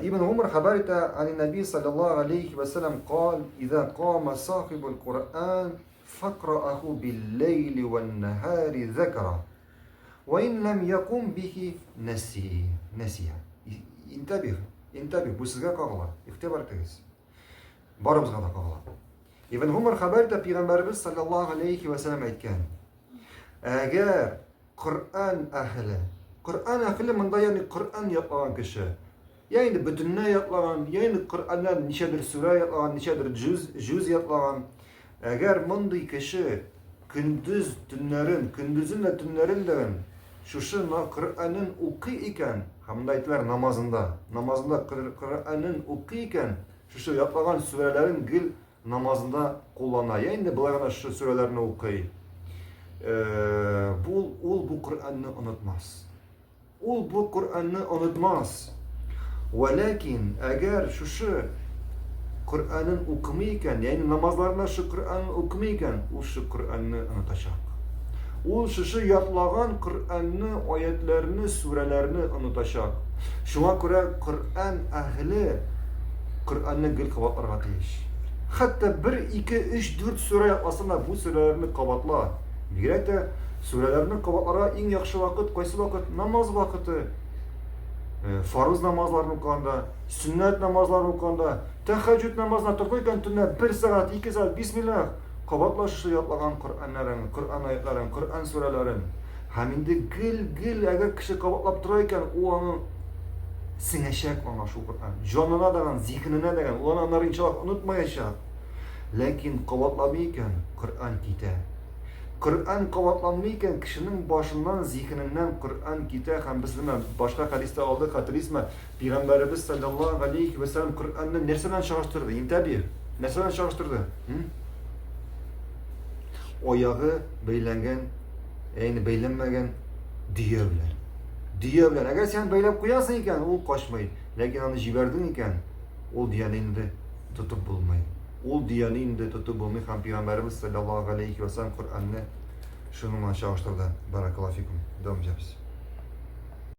ابن عمر حبرت عن النبي صلى الله عليه وسلم قال إذا قام صاحب القرآن فاقرأه بالليل والنهار ذكره وإن لم يقم به نسيه. انتبه bu sizga qog'lar ixtiyor qilasiz barimizga da qog'lar ibn umar xabarda payg'ambarimiz sallallohu alayhi vasallam aytgan agar Qur'on ahli bunda ya'ni Qur'on yodlagan kishi ya'ni butunlay yodlagan ya'ni Qur'ondan nechadir sura yodlagan nechadir juz yodlagan agar bunday kishi kunduzin va tunlarin Şuşu Kur'an'ın okuyken, hamdaytlar namazında Kur'an'ın okuyken, şuşu yapılan surelerin gül namazında kullanıyor. Yani bunlar şu surelerini okuyor. Bu Kur'an'ı unutmaz. Bu Kur'an'ı unutmaz. Lakin eğer şuşu Kur'an'ın okumayken, yani namazlarında şu Kur'an'ı okumayken, o şu Kur'an'ı unutacak. O şuşu yatlagan Kur'an'ı, ayetlerini, surelerini unutacak. Şuna göre Kur'an ahli Kur'an'ı gül kavatlarga teyiş. Hatta 1, 2, 3, 4 sure yatlasınlar bu surelerini kavatla. Gerek de surelerini kavatlara en yaxşı vakit, qaysı vakit? Namaz vakiti. Farz namazlarını okuyanda, sünnet namazlarını okuyanda, teheccüd namazına turguyken tünne 1 saat, 2 saat, bismillah. Qabatla şu yatlagan Qur'anların, Qur'an ayetlerin, Qur'an surelerin. Haminde gil eğer kişi qabatlap durarken o onu singeşek ona şu Qur'an. Canına dagan, zihnine dagan, o onları inşallah unutmayacak. Lakin qabatlamayken Qur'an gider. Qur'an qabatlanmayken kişinin başından, zihninden Qur'an gider. Hem biz başka hadiste aldık, hatırlayısma. Peygamberimiz sallallahu aleyhi ve sellem Qur'an'ı neresinden çalıştırdı? İntabi. Neresinden çalıştırdı? Ayağı beylengen, yani beylenmegen diye bilen. Eğer sen beylep koyarsın iken o kaçmayı. Lakin onu jiberdin iken o diyanını da tutup bulmayı. O diyanını da tutup bulmayı. Peygamberimiz sallallahu aleyhi ve sellem Kur'an'ı şununla çalıştırdı. Barakallahu fikum. Devam edeceğiz.